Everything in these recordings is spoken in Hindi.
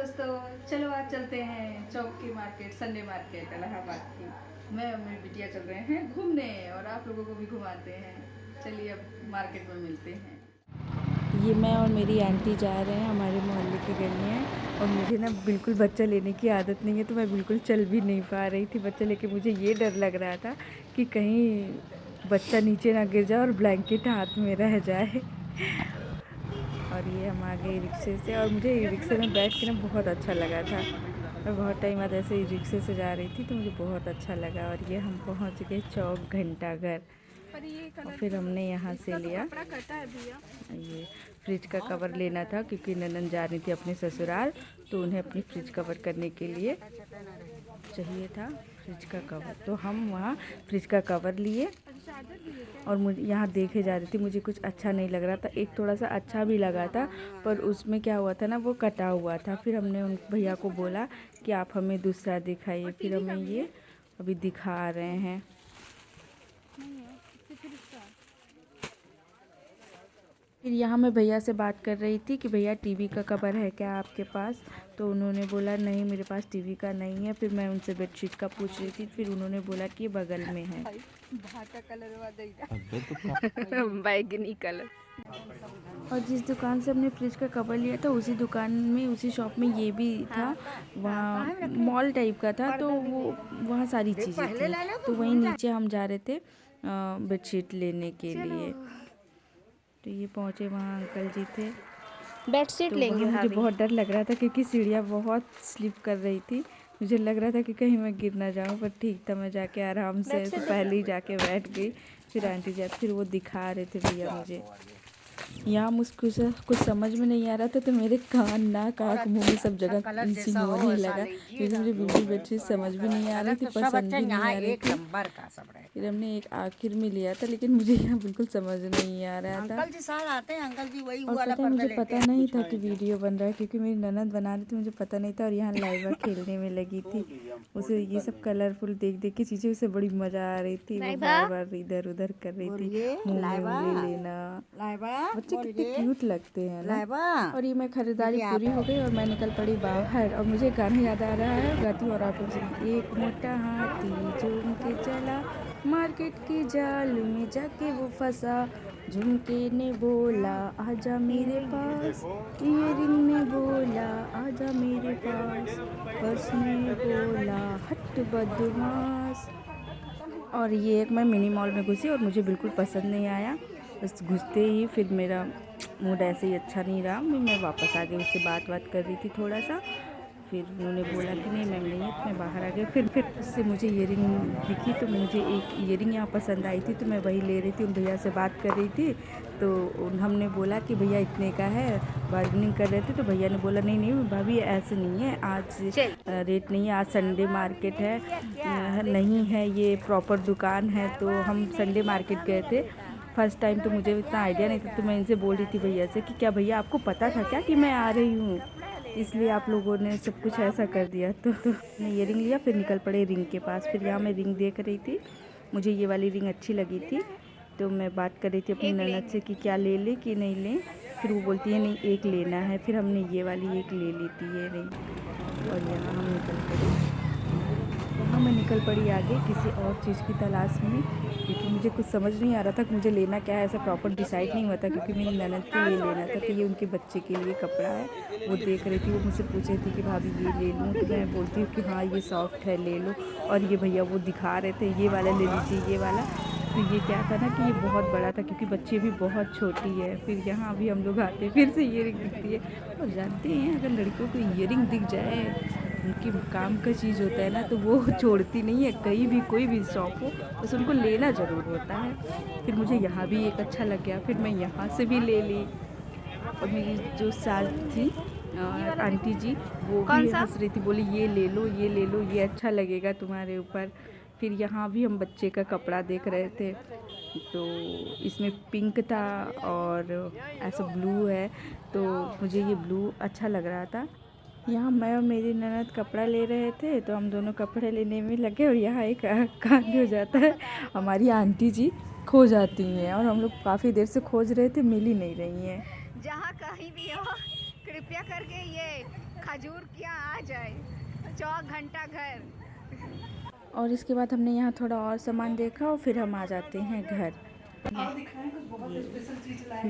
दोस्तों, चलो आज चलते हैं चौक की मार्केट, संडे मार्केट इलाहाबाद की। मैं और मेरी बिटिया चल रहे हैं घूमने और आप लोगों को भी घुमाते हैं। चलिए अब मार्केट में मिलते हैं। ये मैं और मेरी आंटी जा रहे हैं, हमारे मोहल्ले की गली है और मुझे ना बिल्कुल बच्चा लेने की आदत नहीं है, तो मैं बिल्कुल चल भी नहीं पा रही थी बच्चा लेके। मुझे ये डर लग रहा था कि कहीं बच्चा नीचे ना गिर जाए और ब्लैंकेट हाथ में रह जाए। और ये हम आ गए रिक्शे से और मुझे रिक्शे में बैठ के ना बहुत अच्छा लगा था। मैं बहुत टाइम बाद ऐसे ही रिक्शे से जा रही थी तो मुझे बहुत अच्छा लगा। और ये हम पहुंच गए चौक घंटाघर और फिर हमने यहाँ से लिया ये फ्रिज का कवर लेना था, क्योंकि ननन जा रही थी अपने ससुराल, तो उन्हें अपनी फ्रिज कवर करने के लिए चाहिए था फ्रिज का कवर। तो हम वहाँ फ्रिज का कवर लिए और मुझे यहाँ देखे जा रही थी, मुझे कुछ अच्छा नहीं लग रहा था। एक थोड़ा सा अच्छा भी लगा था, पर उसमें क्या हुआ था ना, वो कटा हुआ था। फिर हमने उन भैया को बोला कि आप हमें दूसरा दिखाइए, फिर हमें ये अभी दिखा रहे हैं। फिर यहाँ मैं भैया से बात कर रही थी कि भैया टीवी का कवर है क्या आपके पास, तो उन्होंने बोला नहीं मेरे पास टीवी का नहीं है। फिर मैं उनसे बेडशीट का पूछ रही थी, फिर उन्होंने बोला कि बगल में है बैगनी कलर। और जिस दुकान से हमने फ्रिज का कवर लिया था उसी दुकान में, उसी शॉप में ये भी था। वहाँ मॉल टाइप का था, तो वो वहाँ सारी चीज़ें थी। तो वहीं नीचे हम जा रहे थे बेडशीट लेने के लिए। तो ये पहुँचे, वहाँ अंकल जी थे। बेडशीट तो लेंगे वहाँ मुझे भाभी। बहुत डर लग रहा था, क्योंकि सीढ़ियाँ बहुत स्लिप कर रही थी। मुझे लग रहा था कि कहीं मैं गिर ना जाऊँ, पर ठीक था। मैं जाके आराम से ऐसे पहले ही जाके बैठ गई। फिर आंटी जी फिर वो दिखा रहे थे भैया मुझे। यहाँ मुझको कुछ समझ में नहीं आ रहा था, तो मेरे कान, नाक, आँख, मुँह में सब जगह ईचिंग होने लगा, क्योंकि मुझे बिल्कुल बेडशीट समझ में नहीं आ रही थी, पसंद भी नहीं आ रही थी। फिर हमने एक आखिर में लिया था, लेकिन मुझे यहाँ बिल्कुल समझ नहीं आ रहा था। अंकल जी साथ आते हैं, अंकल जी वही और वाला पता है, पर्दा मुझे लेते पता हैं। नहीं था कि वीडियो बन रहा है, क्योंकि मेरी ननद बना रही थी, मुझे पता नहीं था। और यहाँ लाइवा खेलने में लगी थी, उसे ये सब कलरफुल देख देख के चीज़ें, उसे बड़ी मज़ा आ रही थी। वो बार बार इधर उधर कर रही थी, मुँह में उंगली लेना। बच्चे कितने क्यूट लगते हैं ना। और ये मैं खरीदारी पूरी हो गई और मैं निकल पड़ी बाहर, और मुझे गाना याद आ रहा है, गाती हूँ और आप लोग सुनिए। एक मोटा हाथी झूम के चला, मार्केट की जाल में जाके वो फंसा। झुमके ने बोला आजा मेरे पास, ईयरिंग ने बोला आजा मेरे पास, पर्स ने बोला हट बदमाश। और ये एक मैं मिनी मॉल में घुसी और मुझे बिल्कुल पसंद नहीं आया। बस घुसते ही फिर मेरा मूड ऐसे ही अच्छा नहीं रहा। मैं वापस आ गई, उससे बात कर रही थी थोड़ा सा। फिर उन्होंने बोला कि नहीं मैम नहीं है, तो मैं बाहर आ गई। फिर उससे मुझे ईयरिंग दिखी, तो मुझे एक ईयरिंग यहाँ पसंद आई थी, तो मैं वही ले रही थी। उन भैया से बात कर रही थी, तो हमने बोला कि भैया इतने का है, बार्गेनिंग कर रहे थे। तो भैया ने बोला नहीं नहीं भाभी ऐसे नहीं है, आज रेट नहीं है, आज संडे मार्केट है, नहीं है ये प्रॉपर दुकान है। तो हम संडे मार्केट गए थे फर्स्ट टाइम, तो मुझे इतना आइडिया नहीं था। तो मैं इनसे बोल रही थी भैया से कि क्या भैया आपको पता था क्या कि मैं आ रही हूँ, इसलिए आप लोगों ने सब कुछ ऐसा कर दिया। तो मैं ईयरिंग लिया, फिर निकल पड़े रिंग के पास। फिर यहाँ मैं रिंग देख रही थी, मुझे ये वाली रिंग अच्छी लगी थी, तो मैं बात कर रही थी अपनी ननद से कि क्या ले लें कि नहीं लें। फिर वो बोलती है नहीं एक लेना है। फिर हमने ये वाली एक ले ली थी ये रिंग, और यहाँ हम निकल पड़े। यहाँ मैं निकल पड़ी आगे किसी और चीज़ की तलाश में, क्योंकि मुझे कुछ समझ नहीं आ रहा था कि मुझे लेना क्या है, ऐसा प्रॉपर डिसाइड नहीं हुआ था। क्योंकि मेरी ननद के लिए लेना था, तो ये उनके बच्चे के लिए कपड़ा है, वो देख रही थी। वो मुझसे पूछ रही थी कि भाभी ये ले लूँ, तो मैं बोलती हूँ कि हाँ ये सॉफ्ट है ले लो। और ये भैया वो दिखा रहे थे ये वाला ले लीजिए ये वाला। तो ये क्या था ना कि ये बहुत बड़ा था, क्योंकि बच्चे भी बहुत छोटी है। फिर यहाँ भी हम लोग आते फिर से ईयरिंग दिखती है, और जानते हैं अगर लड़कियों को ईयरिंग दिख जाए, उनकी काम का चीज़ होता है ना, तो वो छोड़ती नहीं है। कहीं भी कोई भी शॉप हो, बस उनको लेना ज़रूर होता है। फिर मुझे यहाँ भी एक अच्छा लग गया, फिर मैं यहाँ से भी ले ली। और मेरी जो सास थी आंटी जी, वो भी हंस रही थी, बोली ये ले लो ये ले लो, ये अच्छा लगेगा तुम्हारे ऊपर। फिर यहाँ भी हम बच्चे का कपड़ा देख रहे थे, तो इसमें पिंक था और ऐसा ब्लू है, तो मुझे ये ब्लू अच्छा लग रहा था। यहाँ मैं और मेरी ननद कपड़ा ले रहे थे, तो हम दोनों कपड़े लेने में लगे, और यहाँ एक कांड हो जाता है, हमारी आंटी जी खो जाती हैं, और हम लोग काफ़ी देर से खोज रहे थे, मिल ही नहीं रही हैं। जहाँ कहीं भी हो कृपया करके ये खजूर क्या आ जाए, 4 घंटा घर। और इसके बाद हमने यहाँ थोड़ा और सामान देखा और फिर हम आ जाते हैं घर।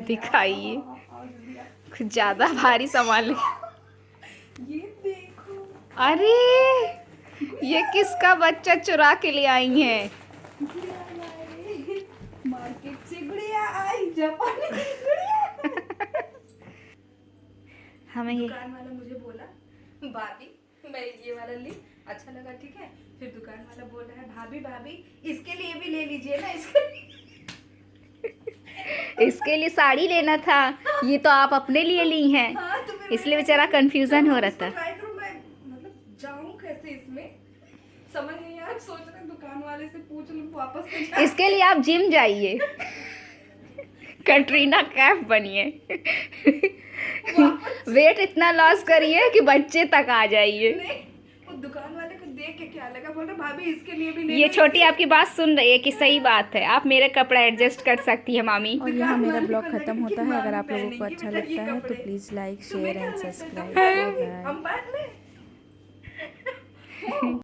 दिखाइए, कुछ ज़्यादा भारी सामान ले। ये देखो, अरे ये किसका बच्चा चुरा के ले आई हैं? मार्केट से गुड़िया आई, जापानी गुड़िया। हमें ये दुकान वाला मुझे बोला भाभी मैं ये वाला ली, अच्छा लगा ठीक है। फिर दुकान वाला बोल रहा है भाभी भाभी इसके लिए भी ले लीजिए ना, इसके लिए साड़ी लेना था, ये तो आप अपने लिए ली हैं। हाँ, तो फिर इसलिए बेचारा कंफ्यूजन हो रहा था। ट्राई करूं मैं, मतलब जाऊं कैसे इसमें, समझ नहीं यार। सोच रहे दुकान वाले से पूछ लूं वापस से जाए। इसके लिए आप जिम जाइए, कैटरीना कैफ बनिए, वेट इतना लॉस करिए कि बच्चे तक आ जाइए। नहीं, वो दुकान वाले को देख के क्या लगा, बोल रहा भाभी इसके लिए भी ले ये लो। छोटी आपकी बात सुन रही है कि सही बात है, आप मेरे कपड़ा एडजस्ट कर सकती है मामी। और यहाँ मेरा ब्लॉग खत्म होता है। अगर आप लोगों को अच्छा लगता है तो please like share and subscribe.